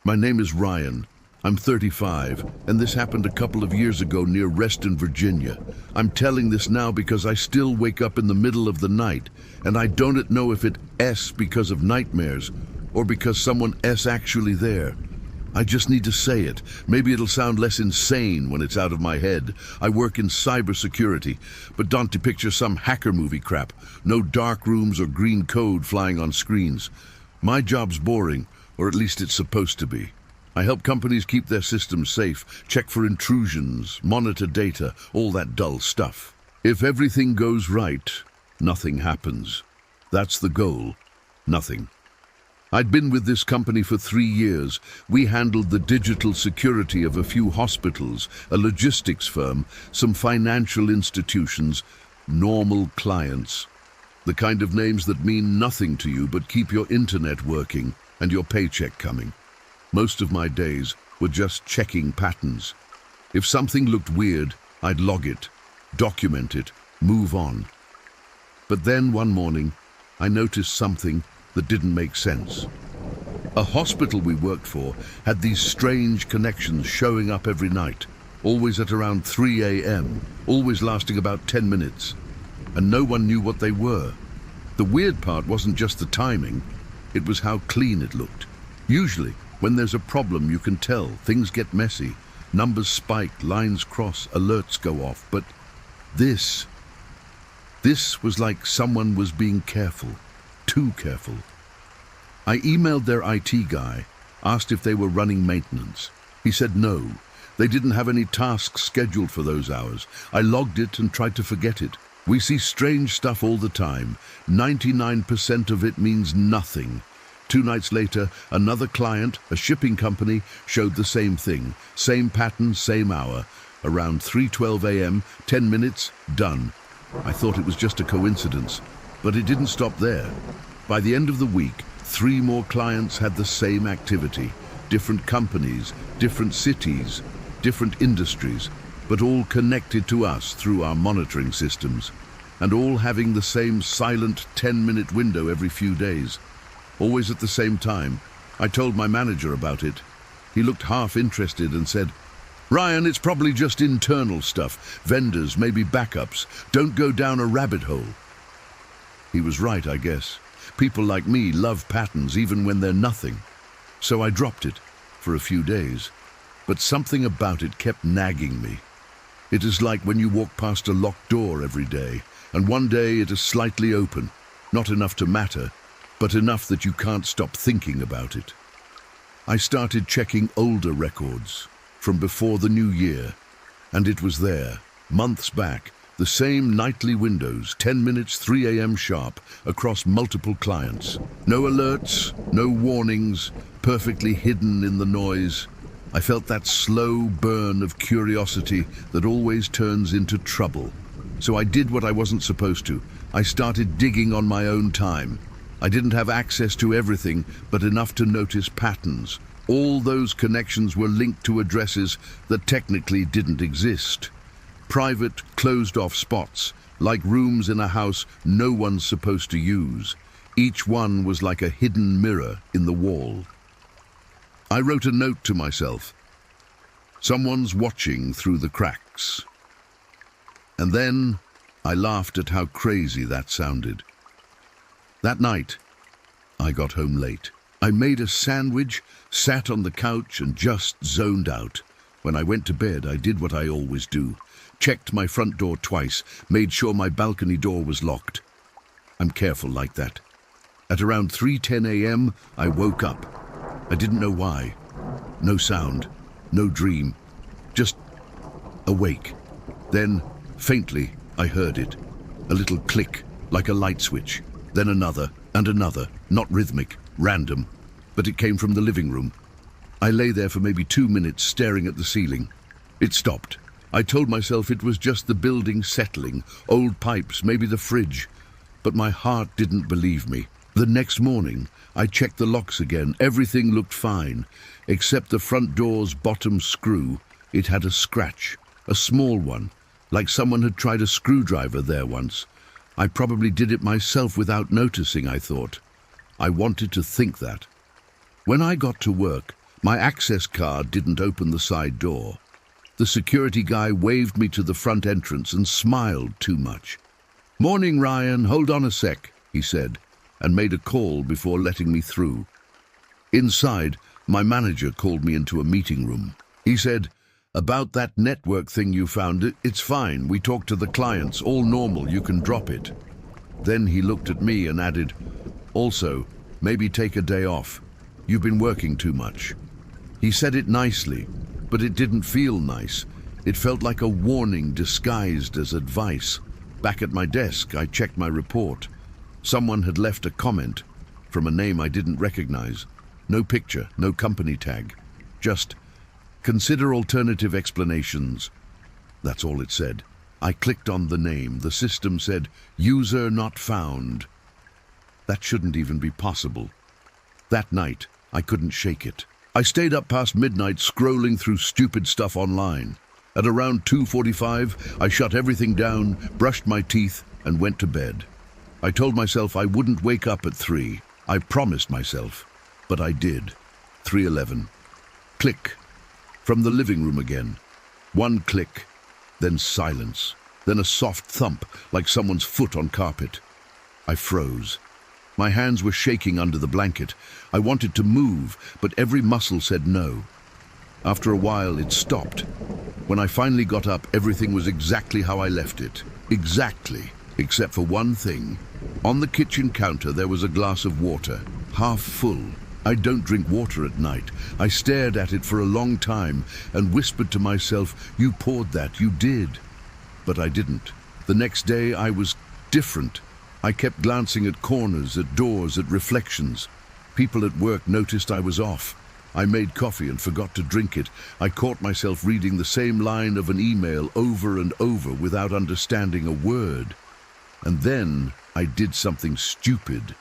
My name is Ryan. I'm 35, and this happened a couple of years ago near Reston, Virginia. I'm telling this now because I still wake up in the middle of the night, and I don't know if it's because of nightmares or because someone is actually there. I just need to say it. Maybe it'll sound less insane when it's out of my head. I work in cybersecurity, but don't picture some hacker movie crap. No dark rooms or green code flying on screens. My job's boring, or at least it's supposed to be. I help companies keep their systems safe, check for intrusions, monitor data, all that dull stuff. If everything goes right, nothing happens. That's the goal. Nothing. I'd been with this company for 3 years. We handled the digital security of a few hospitals, a logistics firm, some financial institutions, normal clients. The kind of names that mean nothing to you but keep your internet working and your paycheck coming. Most of my days were just checking patterns. If something looked weird, I'd log it, document it, move on. But then one morning, I noticed something that didn't make sense. A hospital we worked for had these strange connections showing up every night, always at around 3 a.m., always lasting about 10 minutes, and no one knew what they were. The weird part wasn't just the timing, it was how clean it looked. Usually, when there's a problem, you can tell. Things get messy. Numbers spike, lines cross, alerts go off. But this was like someone was being careful. Too careful. I emailed their IT guy, asked if they were running maintenance. He said no. They didn't have any tasks scheduled for those hours. I logged it and tried to forget it. We see strange stuff all the time. 99% of it means nothing. 2 nights later, another client, a shipping company, showed the same thing. Same pattern, same hour. Around 3:12 a.m., 10 minutes, done. I thought it was just a coincidence, but it didn't stop there. By the end of the week, 3 more clients had the same activity. Different companies, different cities, different industries, but all connected to us through our monitoring systems, and all having the same silent 10-minute window every few days. Always at the same time. I told my manager about it. He looked half interested and said, "Ryan, it's probably just internal stuff. Vendors, maybe backups. Don't go down a rabbit hole." He was right, I guess. People like me love patterns even when they're nothing. So I dropped it for a few days. But something about it kept nagging me. It is like when you walk past a locked door every day, and one day it is slightly open, not enough to matter, but enough that you can't stop thinking about it. I started checking older records from before the new year, and it was there, months back, the same nightly windows, 10 minutes, 3 a.m. sharp, across multiple clients. No alerts, no warnings, perfectly hidden in the noise. I felt that slow burn of curiosity that always turns into trouble. So I did what I wasn't supposed to. I started digging on my own time. I didn't have access to everything, but enough to notice patterns. All those connections were linked to addresses that technically didn't exist. Private, closed-off spots, like rooms in a house no one's supposed to use. Each one was like a hidden mirror in the wall. I wrote a note to myself. Someone's watching through the cracks. And then I laughed at how crazy that sounded. That night, I got home late. I made a sandwich, sat on the couch and just zoned out. When I went to bed, I did what I always do. Checked my front door twice, made sure my balcony door was locked. I'm careful like that. At around 3:10 a.m., I woke up. I didn't know why. No sound, no dream, just awake. Then, faintly, I heard it. A little click, like a light switch. Then another, and another, not rhythmic, random, but it came from the living room. I lay there for maybe 2 minutes staring at the ceiling. It stopped. I told myself it was just the building settling, old pipes, maybe the fridge. But my heart didn't believe me. The next morning, I checked the locks again. Everything looked fine, except the front door's bottom screw. It had a scratch, a small one, like someone had tried a screwdriver there once. I probably did it myself without noticing, I thought. I wanted to think that. When I got to work, My access card didn't open the side door. The security guy waved me to the front entrance and smiled too much. "Morning, Ryan, hold on a sec," he said, and made a call before letting me through. Inside, my manager called me into a meeting room. He said, "About that network thing you found, it's fine. We talked to the clients, all normal, you can drop it." Then he looked at me and added, "Also, maybe take a day off. You've been working too much." He said it nicely, but it didn't feel nice. It felt like a warning disguised as advice. Back at my desk, I checked my report. Someone had left a comment from a name I didn't recognize. No picture, no company tag. Just, "Consider alternative explanations." That's all it said. I clicked on the name. The system said, "User not found." That shouldn't even be possible. That night, I couldn't shake it. I stayed up past midnight scrolling through stupid stuff online. At around 2:45, I shut everything down, brushed my teeth, and went to bed. I told myself I wouldn't wake up at 3. I promised myself, but I did. 3:11. Click. From the living room again. One click, then silence, then a soft thump like someone's foot on carpet. I froze. My hands were shaking under the blanket. I wanted to move, but every muscle said no. After a while, it stopped. When I finally got up, everything was exactly how I left it. Exactly, except for one thing. On the kitchen counter, there was a glass of water, half full. I don't drink water at night. I stared at it for a long time and whispered to myself, "You poured that, you did." But I didn't. The next day, I was different. I kept glancing at corners, at doors, at reflections. People at work noticed I was off. I made coffee and forgot to drink it. I caught myself reading the same line of an email over and over without understanding a word. And then I did something stupid.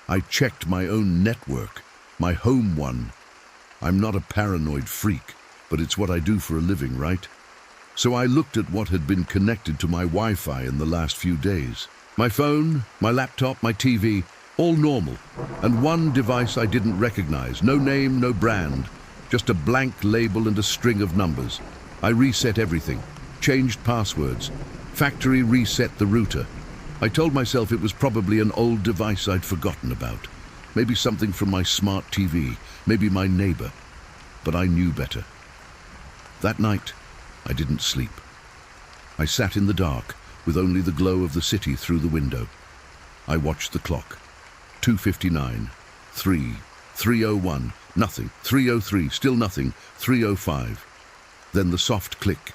I checked my own network, my home one. I'm not a paranoid freak, but it's what I do for a living, right? So I looked at what had been connected to my Wi-Fi in the last few days. My phone, my laptop, my TV, all normal. And one device I didn't recognize. No name, no brand. Just a blank label and a string of numbers. I reset everything. Changed passwords. Factory reset the router. I told myself it was probably an old device I'd forgotten about. Maybe something from my smart TV. Maybe my neighbor. But I knew better. That night, I didn't sleep. I sat in the dark, with only the glow of the city through the window. I watched the clock. 2:59, 3, 3:01, nothing, 3:03, still nothing, 3:05. Then the soft click,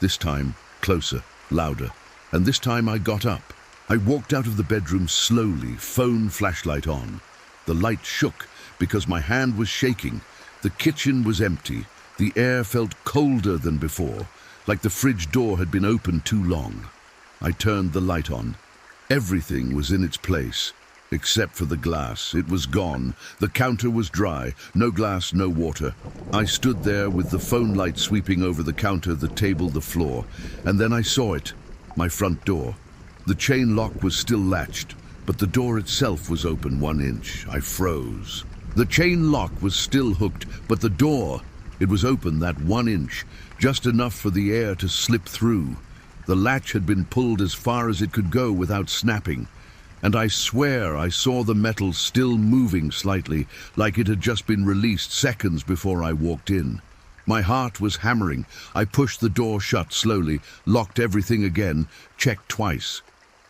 this time closer, louder, and this time I got up. I walked out of the bedroom slowly, phone flashlight on. The light shook because my hand was shaking. The kitchen was empty. The air felt colder than before, like the fridge door had been opened too long. I turned the light on. Everything was in its place, except for the glass. It was gone. The counter was dry. No glass, no water. I stood there with the phone light sweeping over the counter, the table, the floor. And then I saw it, my front door. The chain lock was still latched, but the door itself was open 1 inch. I froze. The chain lock was still hooked, but the door, it was open that 1 inch, just enough for the air to slip through. The latch had been pulled as far as it could go without snapping, and I swear I saw the metal still moving slightly, like it had just been released seconds before I walked in. My heart was hammering. I pushed the door shut slowly, locked everything again, checked twice.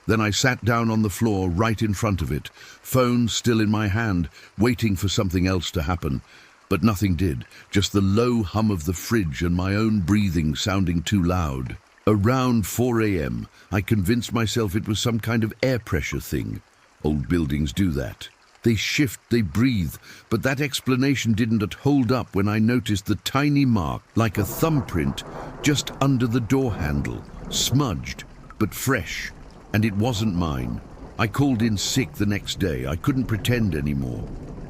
Then I sat down on the floor right in front of it, phone still in my hand, waiting for something else to happen. But nothing did, just the low hum of the fridge and my own breathing sounding too loud. Around 4 a.m., I convinced myself it was some kind of air pressure thing. Old buildings do that. They shift, they breathe, but that explanation didn't hold up when I noticed the tiny mark, like a thumbprint, just under the door handle, smudged, but fresh. And it wasn't mine. I called in sick the next day. I couldn't pretend anymore.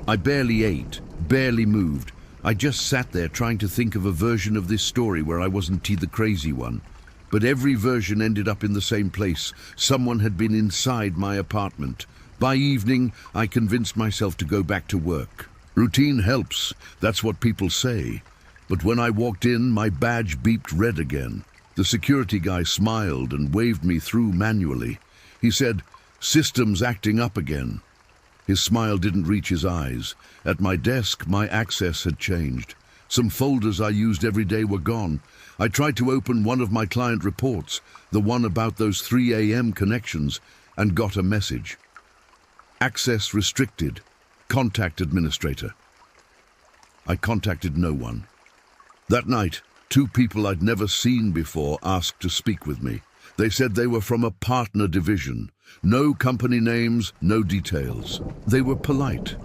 I barely ate, barely moved. I just sat there trying to think of a version of this story where I wasn't the crazy one. But every version ended up in the same place. Someone had been inside my apartment. By evening, I convinced myself to go back to work. Routine helps, that's what people say. But when I walked in, my badge beeped red again. The security guy smiled and waved me through manually. He said, "Systems acting up again." His smile didn't reach his eyes. At my desk, my access had changed. Some folders I used every day were gone. I tried to open one of my client reports, the one about those 3 a.m. connections, and got a message. Access restricted. Contact administrator. I contacted no one. That night, 2 people I'd never seen before asked to speak with me. They said they were from a partner division. No company names, no details. They were polite.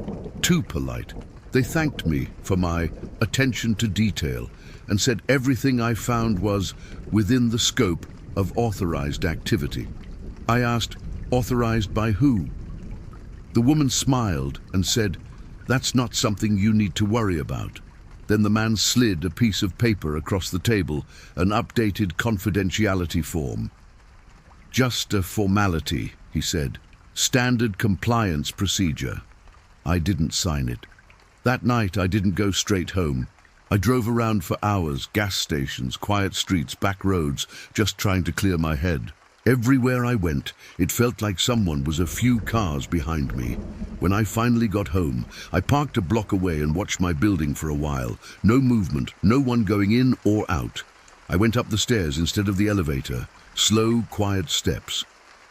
Too polite. They thanked me for my attention to detail and said everything I found was within the scope of authorized activity. I asked, authorized by who? The woman smiled and said, "That's not something you need to worry about." Then the man slid a piece of paper across the table, an updated confidentiality form. "Just a formality," he said. "Standard compliance procedure." I didn't sign it. That night I didn't go straight home. I drove around for hours, gas stations, quiet streets, back roads, just trying to clear my head. Everywhere I went, it felt like someone was a few cars behind me. When I finally got home, I parked a block away and watched my building for a while. No movement, no one going in or out. I went up the stairs instead of the elevator. Slow, quiet steps.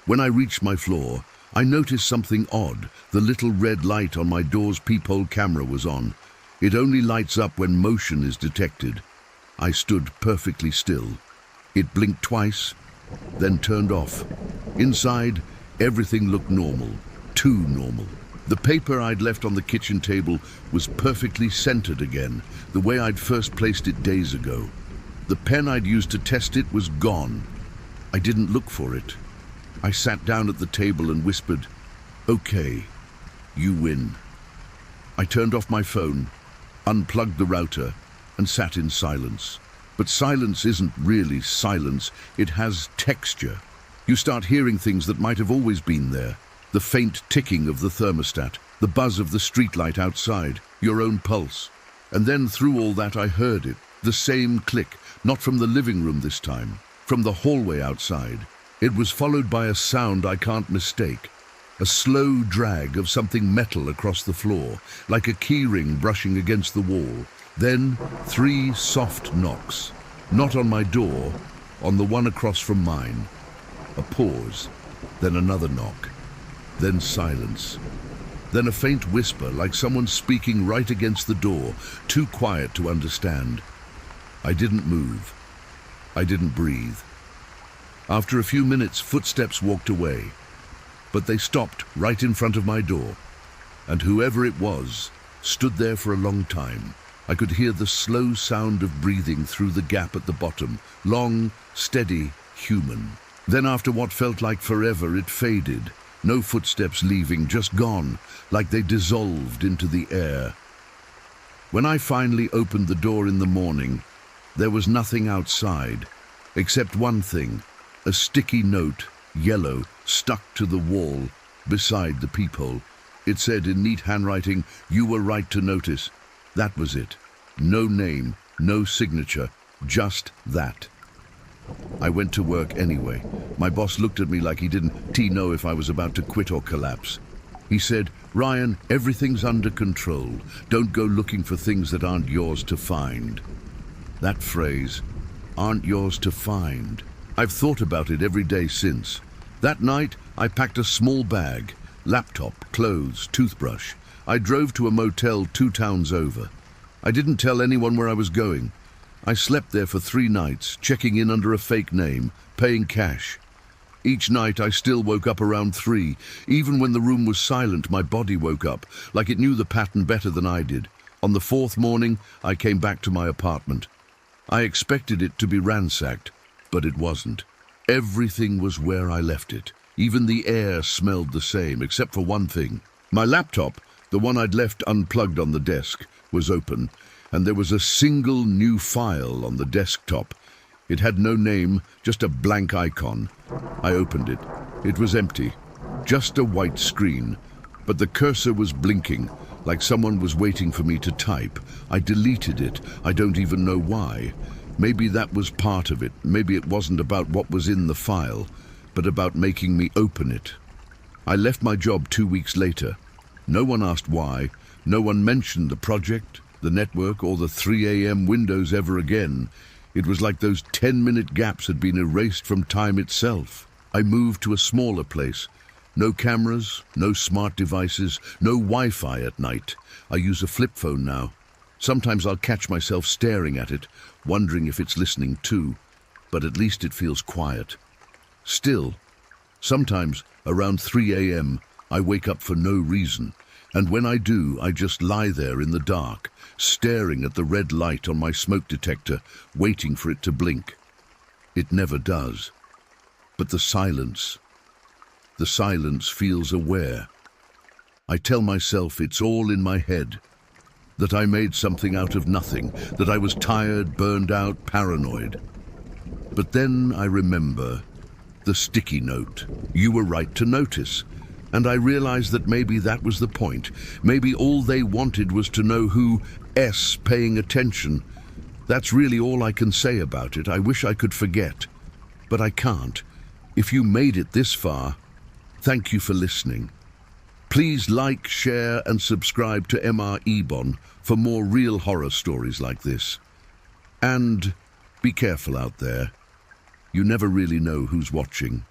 When I reached my floor, I noticed something odd. The little red light on my door's peephole camera was on. It only lights up when motion is detected. I stood perfectly still. It blinked twice, then turned off. Inside, everything looked normal. Too normal. The paper I'd left on the kitchen table was perfectly centered again, the way I'd first placed it days ago. The pen I'd used to test it was gone. I didn't look for it. I sat down at the table and whispered, "Okay, you win." I turned off my phone, unplugged the router, and sat in silence. But silence isn't really silence, it has texture. You start hearing things that might have always been there. The faint ticking of the thermostat, the buzz of the streetlight outside, your own pulse. And then through all that I heard it, the same click, not from the living room this time, from the hallway outside. It was followed by a sound I can't mistake. A slow drag of something metal across the floor, like a keyring brushing against the wall. Then 3 soft knocks. Not on my door, on the one across from mine. A pause, then another knock. Then silence. Then a faint whisper, like someone speaking right against the door, too quiet to understand. I didn't move. I didn't breathe. After a few minutes, footsteps walked away. But they stopped right in front of my door. And whoever it was stood there for a long time. I could hear the slow sound of breathing through the gap at the bottom. Long, steady, human. Then after what felt like forever, it faded. No footsteps leaving, just gone, like they dissolved into the air. When I finally opened the door in the morning, there was nothing outside, except one thing, a sticky note, yellow, stuck to the wall, beside the peephole. It said in neat handwriting, "You were right to notice." That was it. No name, no signature, just that. I went to work anyway. My boss looked at me like he didn't know if I was about to quit or collapse. He said, "Ryan, everything's under control. Don't go looking for things that aren't yours to find." That phrase, "aren't yours to find," I've thought about it every day since. That night, I packed a small bag, laptop, clothes, toothbrush. I drove to a motel 2 towns over. I didn't tell anyone where I was going. I slept there for 3 nights, checking in under a fake name, paying cash. Each night I still woke up around 3. Even when the room was silent, my body woke up, like it knew the pattern better than I did. On the 4th morning, I came back to my apartment. I expected it to be ransacked, but it wasn't. Everything was where I left it. Even the air smelled the same, except for one thing. My laptop, the one I'd left unplugged on the desk, was open, and there was a single new file on the desktop. It had no name, just a blank icon. I opened it. It was empty, just a white screen, but the cursor was blinking, like someone was waiting for me to type. I deleted it. I don't even know why. Maybe that was part of it. Maybe it wasn't about what was in the file, but about making me open it. I left my job 2 weeks later. No one asked why. No one mentioned the project, the network, or the 3 a.m. windows ever again. It was like those 10-minute gaps had been erased from time itself. I moved to a smaller place. No cameras, no smart devices, no Wi-Fi at night. I use a flip phone now. Sometimes I'll catch myself staring at it, wondering if it's listening too, but at least it feels quiet. Still, sometimes around 3 a.m. I wake up for no reason, and when I do, I just lie there in the dark, staring at the red light on my smoke detector, waiting for it to blink. It never does. But the silence feels aware. I tell myself it's all in my head, that I made something out of nothing, that I was tired, burned out, paranoid. But then I remember the sticky note. You were right to notice. And I realized that maybe that was the point. Maybe all they wanted was to know who S paying attention. That's really all I can say about it. I wish I could forget, but I can't. If you made it this far, thank you for listening. Please like, share, and subscribe to MR Ebon for more real horror stories like this. And be careful out there. You never really know who's watching.